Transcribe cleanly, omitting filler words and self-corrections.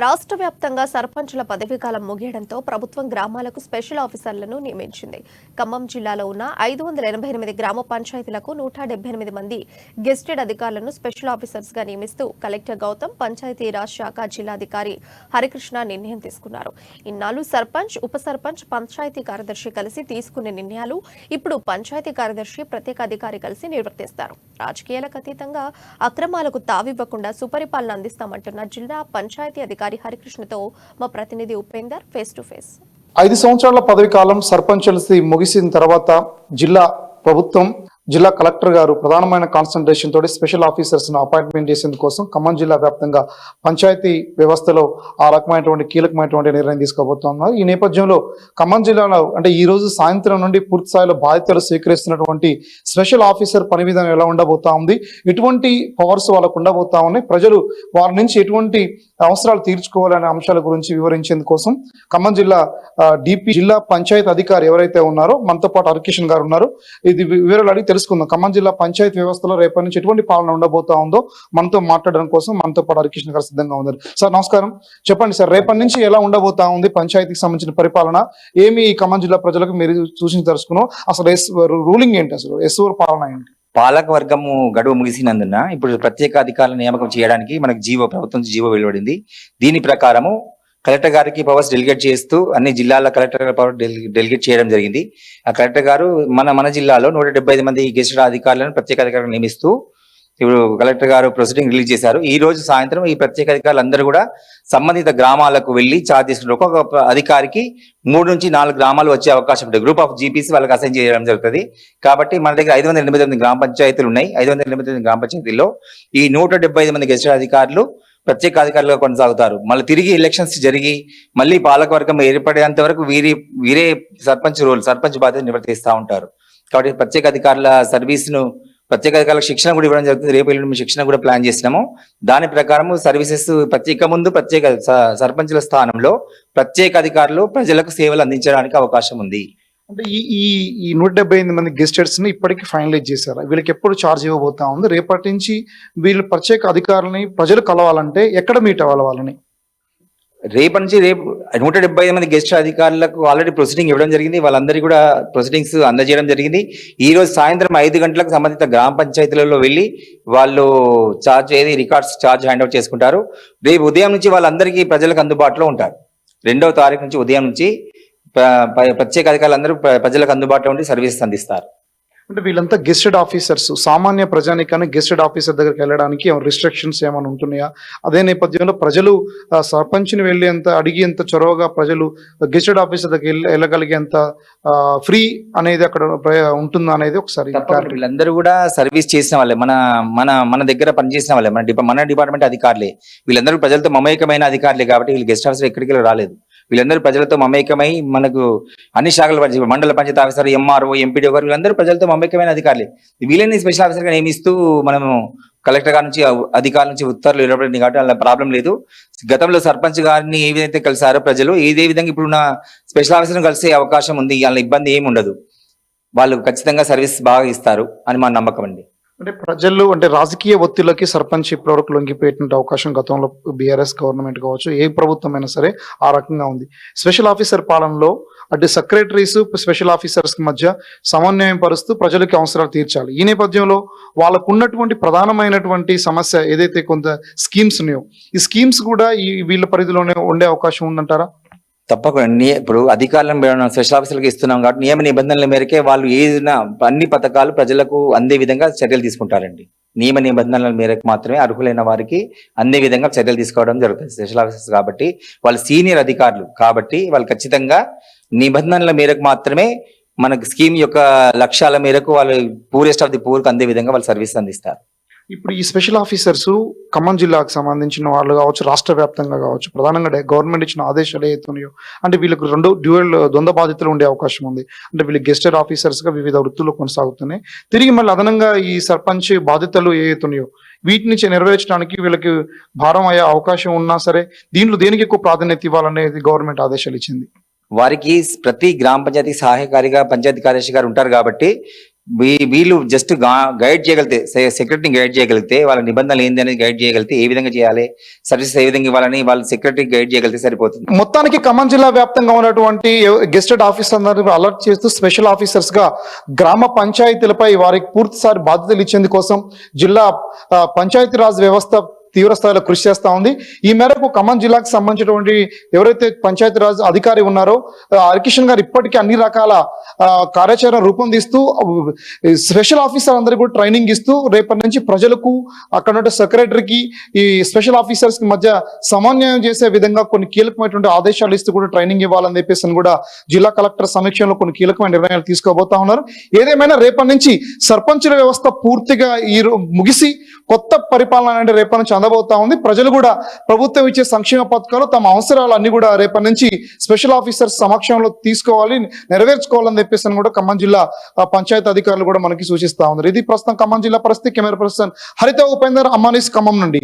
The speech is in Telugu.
రాష్ట్ర వ్యాప్తంగా సర్పంచుల పదవీకాలం ముగియడంతో ప్రభుత్వం గ్రామాలకు స్పెషల్ ఆఫీసర్లను నియమించింది. ఖమ్మం జిల్లాలో ఉన్న 588 గ్రామ పంచాయతీలకు 178 మంది గెస్టెడ్ అధికారులను స్పెషల్ ఆఫీసర్స్ గా నియమిస్తూ కలెక్టర్ గౌతమ్, పంచాయతీరాజ్ శాఖ జిల్లాధికారి హరికృష్ణ నిర్ణయం తీసుకున్నారు. ఇన్నాళ్ళు సర్పంచ్, ఉప సర్పంచ్, పంచాయతీ కార్యదర్శి కలిసి తీసుకునే నిర్ణయాలు ఇప్పుడు పంచాయతీ కార్యదర్శి, ప్రత్యేక అధికారి కలిసి నిర్వర్తిస్తారు. రాజకీయాలకు అతీతంగా అక్రమాలకు తావివ్వకుండా సుపరిపాలన అందిస్తామంటున్న జిల్లా పంచాయతీ అధికారి హరికృష్ణతో మా ప్రతినిధి ఉపేందర్ ఫేస్ టు ఫేస్. 5 సంవత్సరాల పదవి కాలం సర్పంచులసి ముగిసిన తర్వాత జిల్లా ప్రభుత్వం, జిల్లా కలెక్టర్ గారు ప్రధానమైన కాన్సన్ట్రేషన్ తోటి స్పెషల్ ఆఫీసర్స్ ను అపాయింట్మెంట్ చేసేందుకోసం ఖమ్మం జిల్లా వ్యాప్తంగా పంచాయతీ వ్యవస్థలో ఆ రకమైనటువంటి కీలకమైనటువంటి నిర్ణయం తీసుకోబోతున్నారు. ఈ నేపథ్యంలో ఖమ్మం జిల్లాలో అంటే ఈ రోజు సాయంత్రం నుండి పూర్తి స్థాయిలో బాధ్యతలు స్వీకరిస్తున్నటువంటి స్పెషల్ ఆఫీసర్ పని విధానం ఎలా ఉండబోతా ఉంది, ఎటువంటి పవర్స్ వాళ్ళకు ఉండబోతా ఉన్నాయి, ప్రజలు వారి నుంచి ఎటువంటి అవసరాలు తీర్చుకోవాలనే అంశాల గురించి వివరించేందుకోసం ఖమ్మం జిల్లా డిపి, జిల్లా పంచాయతీ అధికారి ఎవరైతే ఉన్నారో మనతో పాటు హరికిషన్ గారు ఉన్నారు. ఇది వివరాలు అడిగి తెలుసుకుందాం. ఖమ్మం జిల్లా పంచాయతీ వ్యవస్థలో రేపటి నుంచి ఎటువంటి పాలన ఉండబోతా ఉందో మనతో మాట్లాడడం కోసం మనతో పాటు హరికృష్ణ గారు సిద్ధంగా ఉన్నారు. సార్ నమస్కారం, చెప్పండి సార్, రేపటి నుంచి ఎలా ఉండబోతా ఉంది పంచాయతీకి సంబంధించిన పరిపాలన, ఏమి ఈ ఖమ్మం జిల్లా ప్రజలకు మీరు సూచించి తెలుసుకున్నాం, అసలు రూలింగ్ ఏంటి, అసలు ఎస్ఓర్ పాలన ఏంటి? పాలక వర్గము గడువు ముగిసినందున ఇప్పుడు ప్రత్యేక అధికారుల నియామకం చేయడానికి మనకు ప్రభుత్వం జీవో వెలువడింది. దీని ప్రకారము కలెక్టర్ గారికి పవర్స్ డెలిగేట్ చేస్తూ అన్ని జిల్లాల కలెక్టర్ పవర్ డెలిగేట్ చేయడం జరిగింది. ఆ కలెక్టర్ గారు మన జిల్లాలో 175 మంది గెస్టెడ్ అధికారులను ప్రత్యేక అధికారులను నియమిస్తూ ఇప్పుడు కలెక్టర్ గారు ప్రొసీడింగ్ రిలీజ్ చేశారు. ఈ రోజు సాయంత్రం ఈ ప్రత్యేక అధికారులు అందరూ కూడా సంబంధిత గ్రామాలకు వెళ్లి ఛార్జ్ తీసుకుంటారు. ఒక్కొక్క అధికారికి 3 నుంచి 4 గ్రామాలు వచ్చే అవకాశం ఉంటుంది. గ్రూప్ ఆఫ్ జీపీసీ వాళ్ళకి అసైన్ చేయడం జరుగుతుంది. కాబట్టి మన దగ్గర 588 గ్రామ పంచాయతీలు ఉన్నాయి. 588 గ్రామ పంచాయతీల్లో ఈ 175 మంది గెస్టెడ్ అధికారులు ప్రత్యేక అధికారులుగా కొనసాగుతారు. మళ్ళీ తిరిగి ఎలక్షన్స్ జరిగి మళ్ళీ పాలకవర్గం ఏర్పడేంత వరకు వీరే సర్పంచ్ బాధ్యత నిర్వర్తిస్తూ ఉంటారు. కాబట్టి ప్రత్యేక అధికారుల సర్వీస్ ను, ప్రత్యేక అధికారులకు శిక్షణ కూడా ఇవ్వడం జరుగుతుంది. రేపు ఎల్లుండి శిక్షణ కూడా ప్లాన్ చేసినాము. దాని ప్రకారం సర్వీసెస్ ప్రత్యేక సర్పంచుల స్థానంలో ప్రత్యేక అధికారులు ప్రజలకు సేవలు అందించడానికి అవకాశం ఉంది. అంటే ఈ 178 మంది గెస్టెడ్స్ ని ఇప్పటికీ ఫైనలైజ్ చేశారు. వీళ్ళకి ఎప్పుడు ఛార్జ్ ఇవ్వబోతా ఉంది? రేపటి నుంచి వీళ్ళు ప్రత్యేక అధికారులని ప్రజలు కలవాలంటే ఎక్కడ మీట్ అవ్వాలి వాళ్ళని? రేపు 175 మంది గెస్ట్ అధికారులకు ఆల్రెడీ ప్రొసీడింగ్ ఇవ్వడం జరిగింది. వాళ్ళందరికీ కూడా ప్రొసీడింగ్స్ అందజేయడం జరిగింది. ఈ రోజు సాయంత్రం 5 గంటలకు సంబంధిత గ్రామ పంచాయతీలలో వెళ్ళి వాళ్ళు రికార్డ్స్ ఛార్జ్ హ్యాండ్ అవుట్ చేసుకుంటారు. రేపు ఉదయం నుంచి వాళ్ళందరికీ ప్రజలకు అందుబాటులో ఉంటారు. 2వ తారీఖు నుంచి ఉదయం నుంచి ప్రత్యేక అధికారులు అందరూ ప్రజలకు అందుబాటులో ఉండి సర్వీసెస్ అందిస్తారు. అంటే వీళ్ళంతా గెస్టెడ్ ఆఫీసర్స్, సామాన్య ప్రజానికాన్ని గెస్టెడ్ ఆఫీసర్ దగ్గరికి వెళ్ళడానికి రిస్ట్రిక్షన్స్ ఏమైనా ఉంటున్నాయా? అదే నేపథ్యంలో ప్రజలు సర్పంచ్ని వెళ్ళేంత, అడిగేంత చొరవగా ప్రజలు గెస్టెడ్ ఆఫీసర్ దగ్గరికి వెళ్ళగలిగేంత ఫ్రీ అనేది అక్కడ ఉంటుందా అనేది ఒకసారి. వీళ్ళందరూ కూడా సర్వీస్ చేసిన వాళ్ళే, మన దగ్గర పనిచేసిన వాళ్ళే, మన డిపార్ట్మెంట్ అధికారులే. వీళ్ళందరూ ప్రజలతో మమేకమైన అధికారులే. కాబట్టి వీళ్ళు గెస్ట్ ఆఫీసర్ ఎక్కడికి రాలేదు. వీళ్ళందరూ ప్రజలతో మమేకమై మనకు అన్ని శాఖల మండల పంచాయతీ ఆఫీసర్, ఎంఆర్ఓ, ఎంపీడీ గారు వీళ్ళందరూ ప్రజలతో మమేకమైన అధికారులే. వీళ్ళని స్పెషల్ ఆఫీసర్ గా నియమిస్తూ మనము కలెక్టర్ గారి నుంచి అధికారుల నుంచి ఉత్తర్వులు ఇవ్వబడింది. కాబట్టి అలా ప్రాబ్లం లేదు. గతంలో సర్పంచ్ గారిని ఏ విధంగా కలిసారో ప్రజలు, ఇదే విధంగా ఇప్పుడున్న స్పెషల్ ఆఫీసర్ కలిసే అవకాశం ఉంది. అలా ఇబ్బంది ఏమి ఉండదు. వాళ్ళు ఖచ్చితంగా సర్వీస్ బాగా ఇస్తారు అని మా నమ్మకం అండి. అంటే ప్రజలు అంటే రాజకీయ ఒత్తిళ్లకి సర్పంచ్ ఇప్పటివరకు లొంగిపోయేటువంటి అవకాశం గతంలో బీఆర్ఎస్ గవర్నమెంట్ కావచ్చు, ఏ ప్రభుత్వం అయినా సరే ఆ రకంగా ఉంది. స్పెషల్ ఆఫీసర్ పాలనలో అటు సెక్రటరీస్, స్పెషల్ ఆఫీసర్స్ మధ్య సమన్వయం పరుస్తూ ప్రజలకి అవసరాలు తీర్చాలి. ఈ నేపథ్యంలో వాళ్ళకు ఉన్నటువంటి ప్రధానమైనటువంటి సమస్య ఏదైతే కొంత స్కీమ్స్ ఉన్నాయో, ఈ స్కీమ్స్ కూడా ఈ వీళ్ళ పరిధిలోనే ఉండే అవకాశం ఉందంటారా? తప్పకుండా. ఇప్పుడు అధికారులను స్పెషల్ ఆఫీసర్లకు ఇస్తున్నాం కాబట్టి నియమ నిబంధనల మేరకే వాళ్ళు ఏదైనా అన్ని పథకాలు ప్రజలకు అందే విధంగా చర్యలు తీసుకుంటారండి. నియమ నిబంధనల మేరకు మాత్రమే అర్హులైన వారికి అందే విధంగా చర్యలు తీసుకోవడం జరుగుతుంది. స్పెషల్ ఆఫీసర్స్ కాబట్టి వాళ్ళు సీనియర్ అధికారులు కాబట్టి వాళ్ళు ఖచ్చితంగా నిబంధనల మేరకు మాత్రమే మనకు స్కీమ్ యొక్క లక్ష్యాల మేరకు వాళ్ళు పూరెస్ట్ ఆఫ్ ది పూర్కి అందే విధంగా వాళ్ళు సర్వీస్ అందిస్తారు. ఇప్పుడు ఈ స్పెషల్ ఆఫీసర్స్ ఖమ్మం జిల్లాకు సంబంధించిన వాళ్ళు కావచ్చు, రాష్ట్ర వ్యాప్తంగా కావచ్చు, ప్రధానంగా గవర్నమెంట్ ఇచ్చిన ఆదేశాలు ఏతున్నాయో అంటే వీళ్ళకి 2 ద్వంద్వ బాధ్యతలు ఉండే అవకాశం ఉంది. అంటే వీళ్ళు గెస్టెడ్ ఆఫీసర్స్ గా వివిధ వృత్తులు కొనసాగుతున్నాయి. తిరిగి మళ్ళీ అదనంగా ఈ సర్పంచ్ బాధ్యతలు ఏతున్నాయో వీటి నుంచి నెరవేర్చడానికి వీళ్ళకి భారం అయ్యే అవకాశం ఉన్నా సరే దీంట్లో దేనికి ఎక్కువ ప్రాధాన్యత ఇవ్వాలనేది గవర్నమెంట్ ఆదేశాలు ఇచ్చింది. వారికి ప్రతి గ్రామ పంచాయతీ సహాయకారిగా పంచాయతీ కార్యదర్శి గారు ఉంటారు. కాబట్టి వీళ్ళు జస్ట్ గైడ్ చేయగలిగితే, సెక్రటరీని గైడ్ చేయగలిగితే, వాళ్ళ నిబంధనలు ఏంది అనేది గైడ్ చేయగలిగితే, ఏ విధంగా చేయాలి, సర్వీసెస్ ఏ విధంగా ఇవ్వాలని వాళ్ళు సెక్రటరీ గైడ్ చేయగలిగితే సరిపోతుంది. మొత్తానికి ఖమ్మం జిల్లా వ్యాప్తంగా ఉన్నటువంటి గెస్టెడ్ ఆఫీసర్లను అలర్ట్ చేస్తూ స్పెషల్ ఆఫీసర్స్ గా గ్రామ పంచాయతీలపై వారికి పూర్తిసారి బాధ్యతలు ఇచ్చేందుకోసం జిల్లా పంచాయతీరాజ్ వ్యవస్థ తీవ్ర స్థాయిలో కృషి చేస్తా ఉంది. ఈ మేరకు ఖమ్మం జిల్లాకు సంబంధించినటువంటి ఎవరైతే పంచాయతీరాజ్ అధికారి ఉన్నారో హరికిషన్ గారు ఇప్పటికీ అన్ని రకాల కార్యాచరణ రూపొందిస్తూ స్పెషల్ ఆఫీసర్ అందరికీ కూడా ట్రైనింగ్ ఇస్తూ రేపటి నుంచి ప్రజలకు అక్కడ సెక్రటరీకి ఈ స్పెషల్ ఆఫీసర్స్ కి మధ్య సమన్వయం చేసే విధంగా కొన్ని కీలకమైనటువంటి ఆదేశాలు ఇస్తూ కూడా ట్రైనింగ్ ఇవ్వాలని చెప్పేసి కూడా జిల్లా కలెక్టర్ సమీక్షలో కొన్ని కీలకమైన నిర్ణయాలు తీసుకోబోతా ఉన్నారు. ఏదేమైనా రేపటి నుంచి సర్పంచుల వ్యవస్థ పూర్తిగా ముగిసి కొత్త పరిపాలన అనేది రేపటి నుంచి అందబోతా ఉంది. ప్రజలు కూడా ప్రభుత్వం ఇచ్చే సంక్షేమ పథకాలు తమ అవసరాలు అన్ని కూడా రేపటి నుంచి స్పెషల్ ఆఫీసర్స్ సమక్షంలో తీసుకోవాలి, నెరవేర్చుకోవాలని చెప్పేసి కూడా ఖమ్మం జిల్లా పంచాయతీ అధికారులు కూడా మనకి సూచిస్తా ఉన్నారు. ఇది ప్రస్తుతం ఖమ్మం జిల్లా పరిస్థితి. కెమెరా పర్సన్ హరిత ఉపేందర్, అమ్మానీస్, ఖమ్మం నుండి.